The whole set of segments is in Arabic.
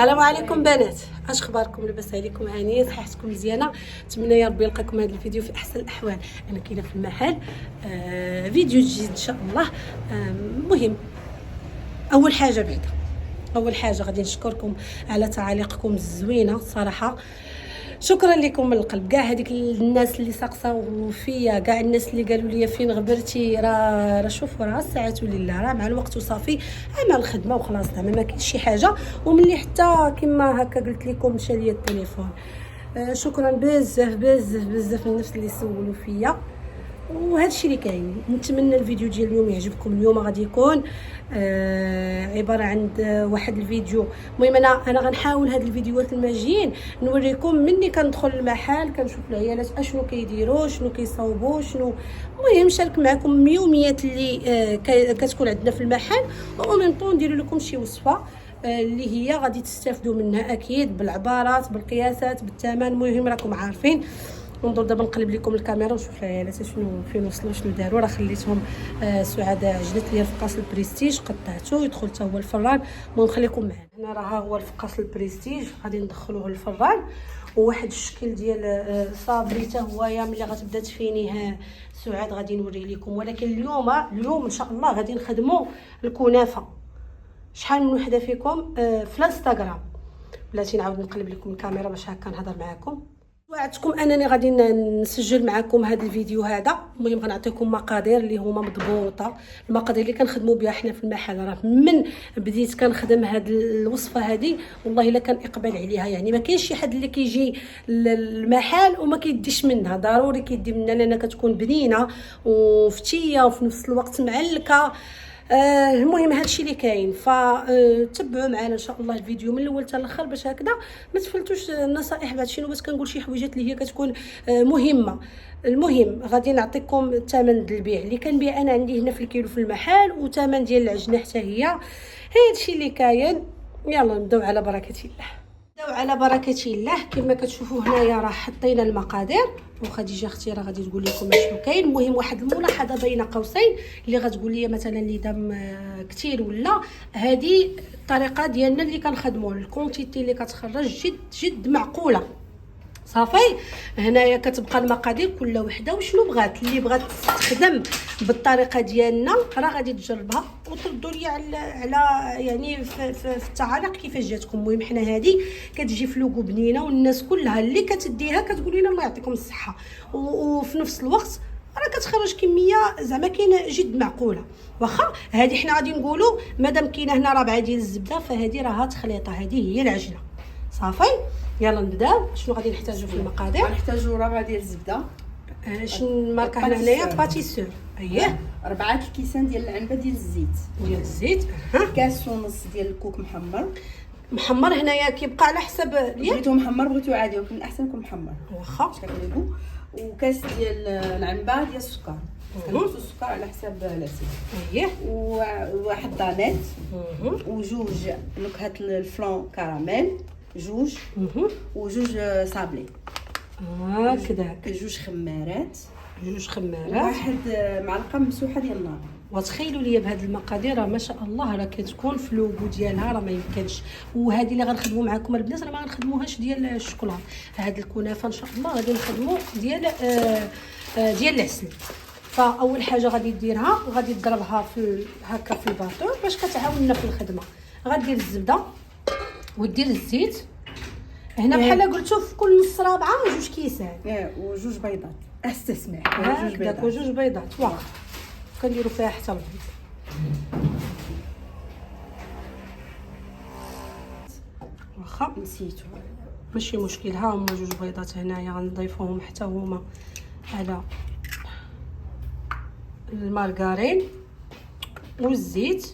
السلام عليكم بنات، اش اخباركم؟ لاباس عليكم؟ هانيه صحتكم مزيانه؟ نتمنى يا ربي يلقاكم هذا الفيديو في احسن الاحوال. انا كاينه في المحل فيديو جديد ان شاء الله. مهم اول حاجه غادي نشكركم على تعاليقكم الزوينه صراحه. شكرا لكم من القلب. كاع هذيك الناس اللي سقساو فيا، كاع الناس اللي قالوا لي فين غبرتي، راه شوفوا راه ساعات لله، راه مع الوقت وصافي، اما الخدمه وخلاص زعما ما كاينش شي حاجه. وملي حتى كما هكا قلت لكم مشى ليا التليفون. شكرا بزاف بزاف بزاف الناس اللي سولوا فيا، وهذا الشيء اللي كاين. نتمنى الفيديو ديال اليوم يعجبكم. اليوم غادي يكون عباره عن واحد الفيديو. المهم انا غنحاول هاد الفيديوهات الماجيين نوريكم مني كندخل المحل كنشوف العيالات اشنو كيديروا، شنو كيصاوبوا، شنو. المهم نشارك معكم يوميات اللي كتكون عندنا في المحل، ومن طون ندير لكم شي وصفه اللي هي غادي تستافدوا منها اكيد، بالعبارات بالقياسات بالثمن. المهم راكم عارفين. ننظر دابا نقلب لكم الكاميرا ونشوف العيالات شنو فين وصلوا شنو داروا. راه خليتهم سعداء عجلت لي الفقاص البريستيج، قطعته يدخل حتى هو الفران. المهم خليكم معنا. هنا راه هو الفقاص البريستيج غادي ندخلوه للفران، وواحد الشكل ديال صابري حتى هويا ملي غتبدا تفينيه سعاد غادي نوريه لكم. ولكن اليوم ان شاء الله غادي نخدموا الكنافه. شحال من وحده فيكم في الانستغرام بلاتي نعاود نقلب لكم الكاميرا باش هكا نهضر معكم. وعدتكم انني غادي نسجل معكم هذا الفيديو هذا. المهم غنعطيكم مقادير اللي هما مضبوطه، المقادير اللي كنخدموا بها حنا في المحل. راه من بديت كنخدم هذه الوصفه هذه والله الا كان اقبال عليها، يعني ما كاينش شي حد اللي كيجي للمحل وما كيديش منها، ضروري كيدي منها لان كتكون بنينه وفتيه وفي نفس الوقت معلكه. المهم هادشي اللي كاين. فتبعوا معنا ان شاء الله الفيديو من الاول حتى الاخر باش هكذا ما تفلتوش النصائح. بعد بس كنقول شي حويجات اللي هي كتكون مهمه. المهم غادي نعطيكم الثمن البيع اللي كنبيع انا عندي هنا في الكيلو في المحل، وثمن ديال العجنه حتى هي. هادشي اللي كاين. يلا نبداو على بركه الله. كما كتشوفوا هنايا راه حطينا المقادير، وخديجه اختي راه غادي تقول لكم شنو كاين. المهم واحد الملاحظه بين قوسين اللي غتقول لي مثلا اللي دام كثير ولا، هذه الطريقه ديالنا اللي كنخدموا، الكونتيتي اللي كتخرج جد جد معقوله صافي. هنايا كتبقى المقادير كل وحده وشنو بغات. اللي بغات تخدم بالطريقه ديالنا راه غادي تجربها وتردوا لي على يعني في التعاليق كيفاش جاتكم. المهم حنا هذه كتجي في لوغو بنينه، والناس كلها اللي كتديها كتقول لنا الله يعطيكم الصحه، وفي نفس الوقت راه كتخرج كميه زعما كاينه جد معقوله. واخا هذه حنا غادي نقولوا مادام كاينه هنا ربعه ديال الزبده، فهذه راها تخليطه، هذه هي العجنه صافي. يلا نبداو. شنو غادي نحتاجو في المقادير؟ غنحتاجو ربعه ديال الزبده. شنو الماركه هنايا؟ باتيسور. اييه. 4 الكيسان ديال العنبه ديال الزيت. كاس ونص ديال الكوك محمر. هنايا كيبقى على حسب بغيتو محمر بغيتو عادي، ولكن الاحسن يكون محمر واخا. كنقولوا. وكاس ديال العنبه ديال السكر، كنقصوا السكر على حساب العسل. اييه. وواحد دانيت، وجوج نكهات الفلون كراميل، جوج صابلي هكذا، جوج خمارات، واحد معلقه مسوحه ديال النار. وتخيلوا لي بهاد المقادير راه ما شاء الله راه كتكون في لوغو ديالها راه ما يمكنش. وهذه اللي غنخدموا معكم البنات راه ما غنخدموهاش ديال الشوكولاط. هاد الكنافه ان شاء الله غادي نخدموا ديال العسل. فاول حاجه غادي ديرها غادي تضربها في هكا في الباطور باش كتعاوننا في الخدمه. غدير الزبده ودير الزيت. هنا بحال قلتو في كل نص رابعه جوج كيسان وجوج بيضات استسمح. وجوج بيضات واخا كنديروا فيها حتى البيض. واخا نسيتو ماشي مشكل. ها هما جوج بيضات هنايا غنضيفوهم حتى هما على المارغرين والزيت.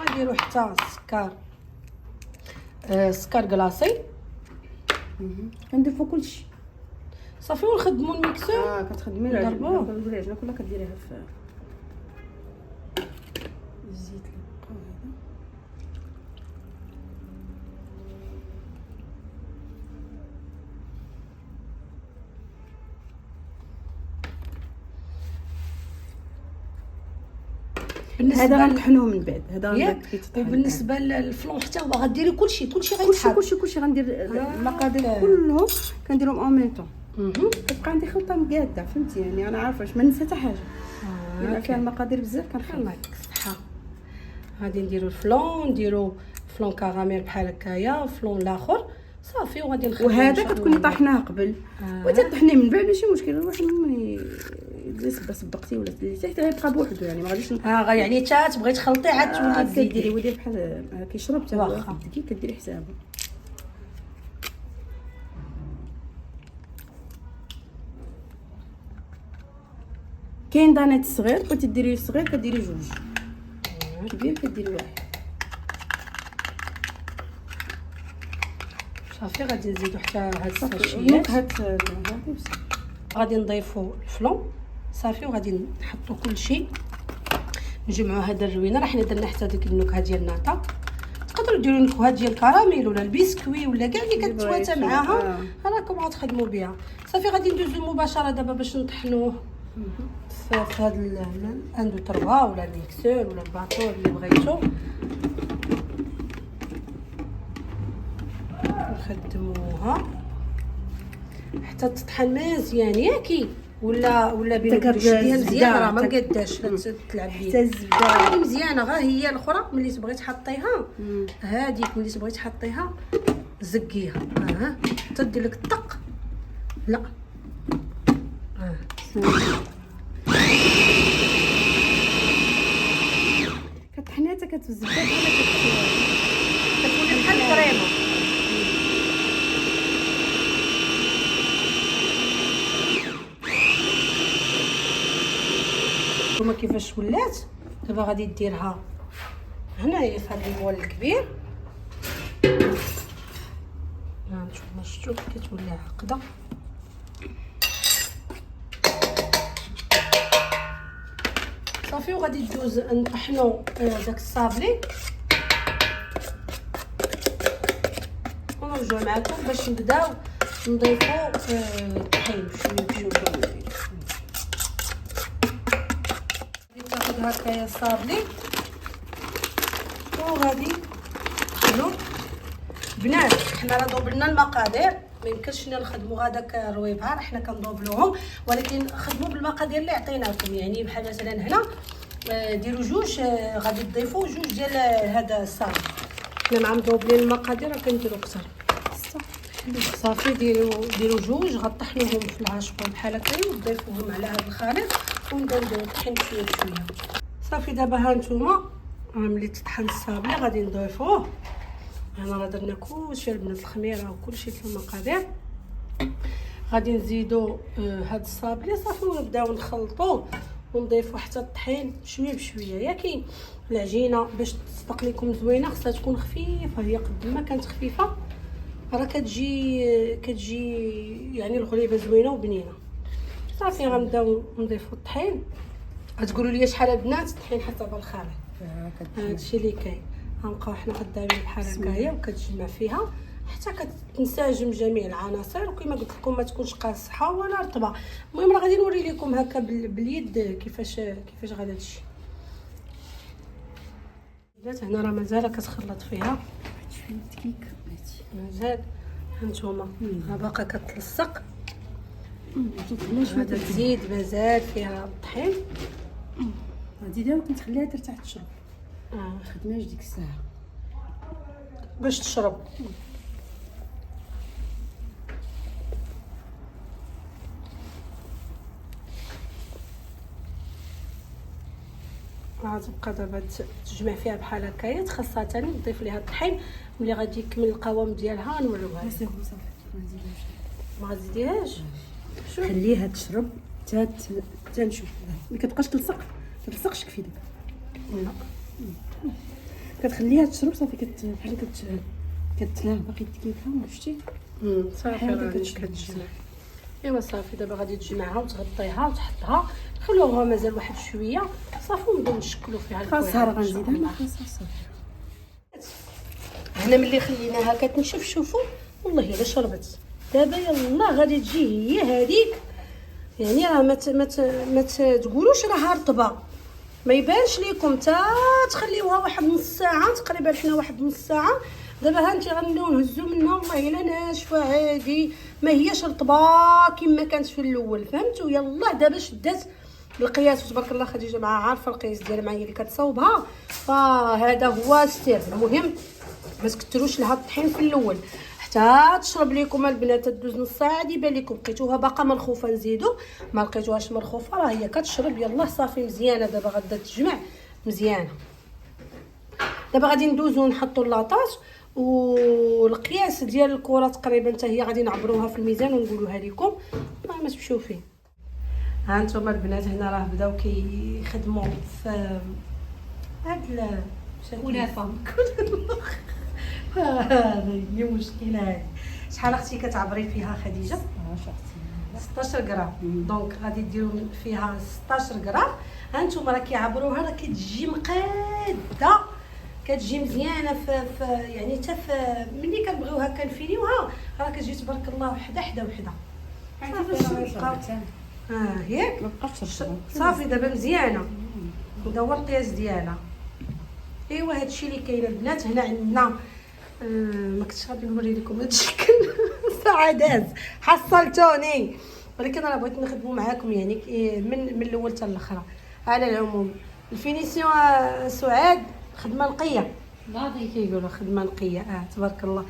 ونديروا حتى السكر كلاصي. كنضيفو كلشي صافي ونخدموا الميكسور. كتخدمي العجينه كلها كديريها في الزيت اللي بقى هذا. هذا غنطحنوه من بعد. هذا وبالنسبه للفلون حتى هو غديري كلشي غيتحط كلشي غندير المقادير كلهم كنديرهم اون ميم طون. كتبقى عندي خلطه مقاده فهمتي يعني انا عارفه واش ما ننسى حتى حاجه. الا فيها المقادير بزاف كنخلي. الله يعطيك الصحه. غادي نديرو الفلون، نديرو فلون كراميل بحال هكايا، فلون الاخر صافي وغادي نخليو. وهذا كتكوني طاحناه قبل وتطحنيه من بعد ماشي مشكل. الواحد ملي سبقتي ولا حتى غيبقى بوحدو يعني ما غاديش يعني حتى تبغي تخلطي عاد تولي تزيدي ودير بحال كيشرب حتى هو كي كديري حسابه. كاين دانيت صغير بغيتي ديري صغير كديري جوج، كبير كديري واحد. صافي غادي نزيدو حتى هاد الساشيات. غادي نضيفو الفلون صافي وغادي نحطو كلشي نجمعو هاد الروينه. راه حنا درنا حتى ديك النكهه ديال الناطا. تقدروا ديروا نكهه ديال الكراميل ولا البسكوي ولا كاع اللي كتواتى معاها راكم غتخدموا بها. صافي غادي ندوزو مباشره دابا باش نطحنوه في هاد الاندو تروا ولا الميكسور ولا الباطور اللي بغيتو. نخدموها حتى تطحن مزيان ياكي ولا بينك ديها مزيان راه ما مقداش تلعب بيه حتى الزبده مزيانه. غير هي الاخرى ملي تبغي تحطيها هذيك ملي تبغي تحطيها زقيها تدير لك الطق لا كطحنيها حتى كتزبده كتولي بحال الكريمه. هما كيفاش ولات دابا غادي ديرها هنايا في هذا البول الكبير. نتوما شفتوا كتولي عقده. صافي وغادي ندوز نطحنوا داك الصابلي ونرجعوا معكم باش نبداو نضيفوا الطحين بشويه بشويه. تاخذ هكايا الصابلي وغادي ندخلو بنات. حنا راه ضوبلنا المقادير ما يمكنش نخدموا هذاك الرويبها راه حنا كنضوبلوهم ولكن خدموا بالمقادير اللي عطيناكم. يعني بحال مثلا هنا ديروا جوج غادي تضيفوا جوج ديال هذا الصابلي. حنا مع مضوبلين المقادير راه كنديروا اكثر. صافي ديروا جوج غطحنوهم في العشق بحال هكا وتضيفوهم على هذا الخليط ونبداو نديرو الطحين بشويه بشويه. صافي دابا ها نتوما ملي تطحن الصابلي غادي نضيفوه. هنا راه درنا كلشي البنات الخميره وكلشي في المقادير. غادي نزيدو هاد الصابلي صافي ونبداو نخلطوه ونضيفو حتى الطحين شويه بشويه. ياكي العجينه باش تصدق لكم زوينه خصها تكون خفيفه. هي قد ما كانت خفيفه راه كتجي يعني الغليبه زوينه وبنينه. صافي غنبداو نضيفو الطحين. غتقولوا لي شحال البنات الطحين حتى بالخامه هادشي اللي كاين. غنبقاو حنا خدامين بحال هكايا وكتجمع فيها حتى كتنسجم جميع العناصر وكما قلت لكم ما تكونش قاصحه ولا رطبه. المهم راه غادي نوري لكم هكا باليد كيفاش غادي تمشي. بنات هنا راه مازال كتخلط فيها شويه دقيق مازال. هانتوما راه باقا كتلصق. غادي تزيد مازال فيها الطحين. غادي دابا كنتخليها ترتاح تشرب. خدماش ديك الساعه باش تشرب. غتبقى دابا تجمع فيها بحال هكايا. خاصها ثاني نضيف ليها الطحين ملي غادي يكمل القوام ديالها نوريوها. صافي ما غتزيديهاش خليها تشرب حتى نشوف. ما كتبقاش تلصقش كفي دابا لا كتخليها تشرب صافي بحال كتلاه باقي دقيقه شفتي. صافي راه كتجمع. ايوا صافي دابا غادي تجمعها وتغطيها وتحطها خلوها مازال واحد شويه صافي ونبداو نشكلوا فيها خاصها راه غنزيدها ما خاصها صافي. هنا ملي خليناها كتنشف شوفوا والله الا شربت. دابا يلا غادي تجي هي هذيك يعني راه ما تقولوش راها رطبه ما يبانش ليكم تا تخليوها واحد نص ساعه تقريبا، حنا واحد نص ساعه. دابا ها انت غنبداو نهزو منها والله الا ناشفه عادي، ما هياش رطبه كما كانت في الاول، فهمتوا؟ يلا دابا شدات القياس تبارك الله. خديجه مع عارفه القياس ديالها معايا اللي كتصاوبها، فهذا هو ستير. المهم ما تكثروش لها الطحين في الاول حتى تشرب لكم البنات. تدوز نص ساعه عاد يبان لكم لقيتوها باقا مرخوفه نزيدو، ما لقيتوهاش مرخوفه راه هي كتشرب. يلا صافي مزيانه. دابا غادا تجمع مزيانه. دابا غادي ندوزو نحطوا اللاطاج والقياس ديال الكره تقريبا حتى هي غادي نعبروها في الميزان ونقولوها لكم ما تمشيو فيه. ها انتم البنات هنا راه بداو كيخدموا في هاد الكنافه. هي مشكله هذه. شحال اختي كتعبري فيها خديجه؟ 16 غرام. دونك غادي ديروا فيها 16 غرام. ها انتم راه كيعبروها راه كتجي مقاده، كتجي مزيانه في يعني حتى ملي كنبغيوها كنفينيوها راه كتجي تبارك الله وحده حدا وحده. ياك ما بقاش صافي دابا مزيانه. هذا هو القياس ديالها. ايوا هادشي اللي كاين البنات. هنا عندنا ما كنتش غادي نوري لكم هاد الشكل. سعادات حصلتوني، ولكن انا بغيت نخدموا معاكم يعني من الاول حتى الاخر. على العموم الفينيسيون سعاد خدمه نقيه، ناضي كيقولوا خدمه نقيه. تبارك الله.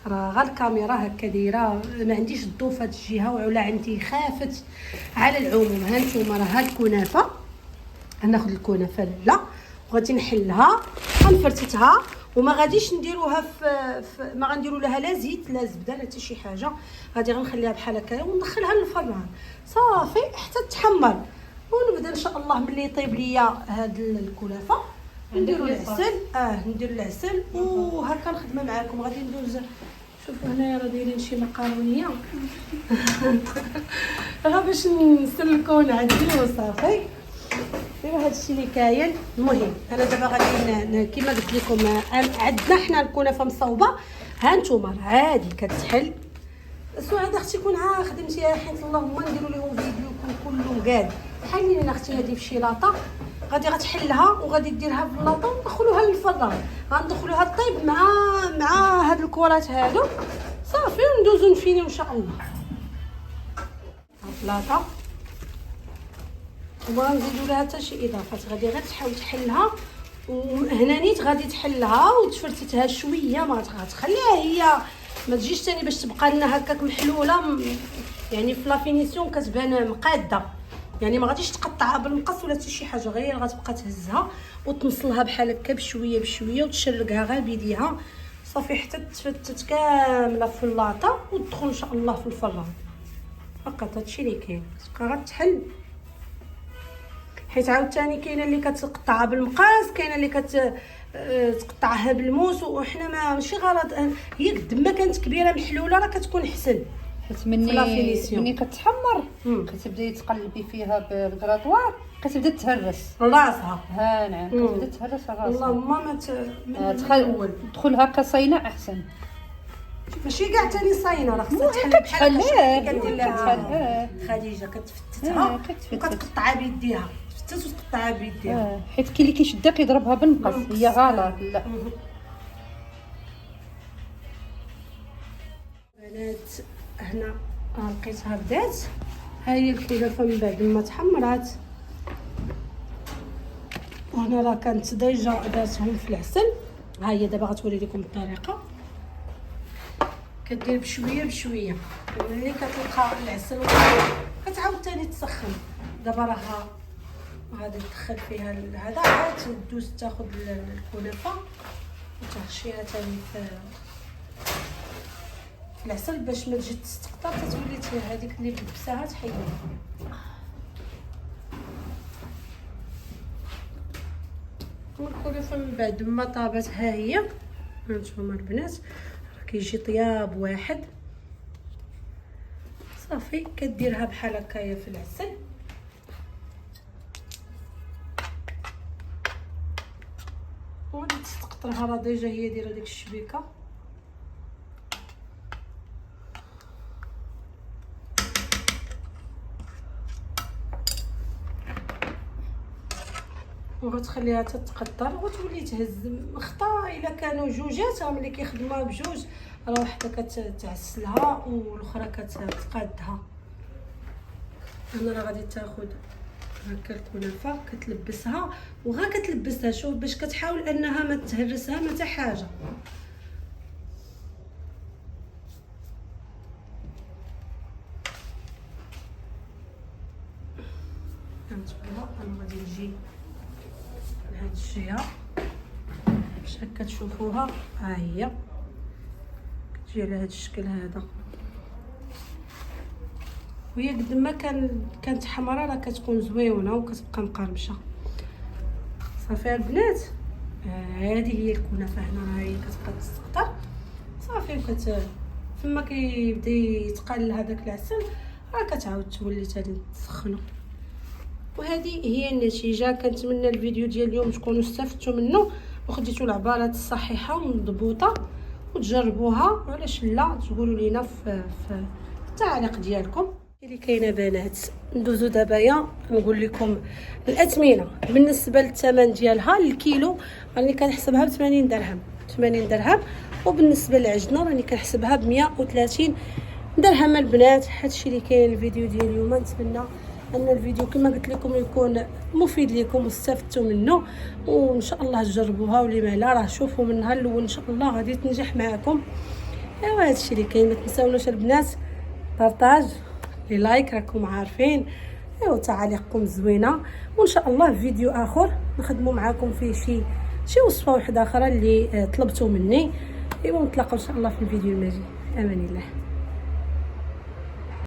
راه غير الكاميرا هكا دايره، ما عنديش الضو في هاد الجهه ولا عندي خافت. على العموم ها نتوما راه هاد الكنافه غناخذ الكنافه لا وغادي نحلها غنفرتتها، وما غاديش نديروها في ما غنديروا لها لا زيت لا زبده لا حتى شي حاجه. غادي غنخليها بحال هكا وندخلها للفران صافي حتى تحمر، ونبدا ان شاء الله ملي يطيب ليا هاد الكنافه نديروا العسل. ندير العسل وهكا نخدم معاكم. غادي ندوز شوفوا هنايا راه دايرين شي مقارونيه راه باش نسلكو ونعدلو وصافي. ايوا هادشي اللي كاين. المهم انا دابا غادي كيما قلت لكم عندنا حنا الكنافه مصوبه. ها نتوما عادي كتحل. سعاد اختي كون خدمتيها حيت اللهم نديروا لهم فيديو يكون كله مقاد. حلينا اختي هذه في شي لاطه غادي غتحلها وغادي ديرها في اللاطه وندخلوها للفران. غندخلوها طيب مع هاد الكرات هادو صافي وندوزو نفينيو ان شاء الله. اللاطه وما غنزيدو لها حتى شي اضافات. غادي غير تحاول تحلها وهنا نيت غادي تحلها وتفرتتها شويه، ما غتخليها هي ما تجيش ثاني باش تبقى لنا هكاك محلوله يعني في لا فينيسيون كتبان مقاده. يعني ما غاديش تقطعها بالمقص ولا حتى شي حاجه، غير غتبقى تهزها وتنصلها بحال هكا بشويه بشويه وتشرقها غير بيديها صافي حتى تفتت كامله في اللاطه وتدخل ان شاء الله في الفران. فقط هادشي اللي كاين. تبقى غتحل حيت عاوتاني كاينه اللي كتقطعها بالمقاس، كاينه اللي تقطعها بالموس، وحنا ماشي غلط. هي قد ما كانت كبيره محلوله راه كتكون احسن. حيت مني كتحمر كتبداي تقلبي فيها بالكراطوار كتبدا تهرس راسها. ها نعم كتبدا تهرس راسها. اللهم ما تدخل هكا صينه احسن. ماشي كاع تاني صاينه راه خصها تحل بحال هكا. كدير لها خديجه كتفتتها وكتقطعها بيديها. تفتت وتقطعها بيديها حيت كاين اللي كيشدها كيضربها بالمقص. هي غلط. لا بنات هنا لقيتها بدات. ها هي الكنافه من بعد ما تحمرات، وهنا راه كانت ديجا دارتهم في العسل. ها هي دابا غتوري لكم الطريقه. كدير بشويه بشويه ملي كتلقى العسل كتعاود ثاني تسخن. دابا راه غادي تدخل فيها هذا عاد تدوز تاخذ الكنافه وتحشيها ثاني في العسل باش ما تجي تستقطر تتولي هذيك اللي بلبساها تحيدها. الكنافه من بعد ما طابت ها هي هانتوما البنات كيجي طياب واحد صافي. كديرها بحال هكايا في العسل وغادي تستقطرها. راه ديجا هي دايره ديك الشبيكه. وغتخليها تتقطر وتولي تهز مخطا. الا كانوا جوجات راه ملي كيخدموها بجوج راه وحده كتعسلها والاخرى كتقادها. انا راه غادي تاخذ هكا الكنافه كتلبسها وغا كتلبسها. شوف باش كتحاول انها ما تهرسها ما حتى حاجه. انا غادي نجي لهاد الجهه باش هكا تشوفوها. ها هي كتجي على هاد الشكل هذا، وهي قد ما كانت حمراء راه كتكون زويونه وكتبقى مقرمشه. صافي البنات، هذه هي الكنافه. هنا راه هي كتبقى تسقطر صافي، فما كيبدا يتقال هذاك العسل راه كتعاود تولي تاني تسخنوا. وهذه هي النتيجه. كنتمنى الفيديو ديال اليوم تكونوا استفدتوا منه وخديتوا العبارات الصحيحه والمضبوطه وتجربوها، وعلاش لا تقولوا لينا في التعليق ديالكم. اللي كاينه بنات ندوزو دابايا نقول لكم الاثمنه. بالنسبه للثمن ديالها الكيلو راني كنحسبها ب 80 درهم 80 درهم، وبالنسبه للعجنه راني كنحسبها ب 130 درهم. البنات هادشي اللي كاين الفيديو ديال اليوم. نتمنى ان الفيديو كما قلت لكم يكون مفيد لكم واستفدتوا منه، وان شاء الله تجربوها ولما لا راه شوفوا من نهار الاول ان شاء الله غادي تنجح معكم. ايوا هادشي اللي كاين. ما تنساوناش البنات بارطاج لي لايك راكم عارفين، ايوا تعاليقكم زوينه، وان شاء الله في فيديو اخر نخدموا معكم فيه شي وصفه واحده اخرى اللي طلبتوا مني. ايوا نتلاقاو ان شاء الله في الفيديو المجي. امان الله.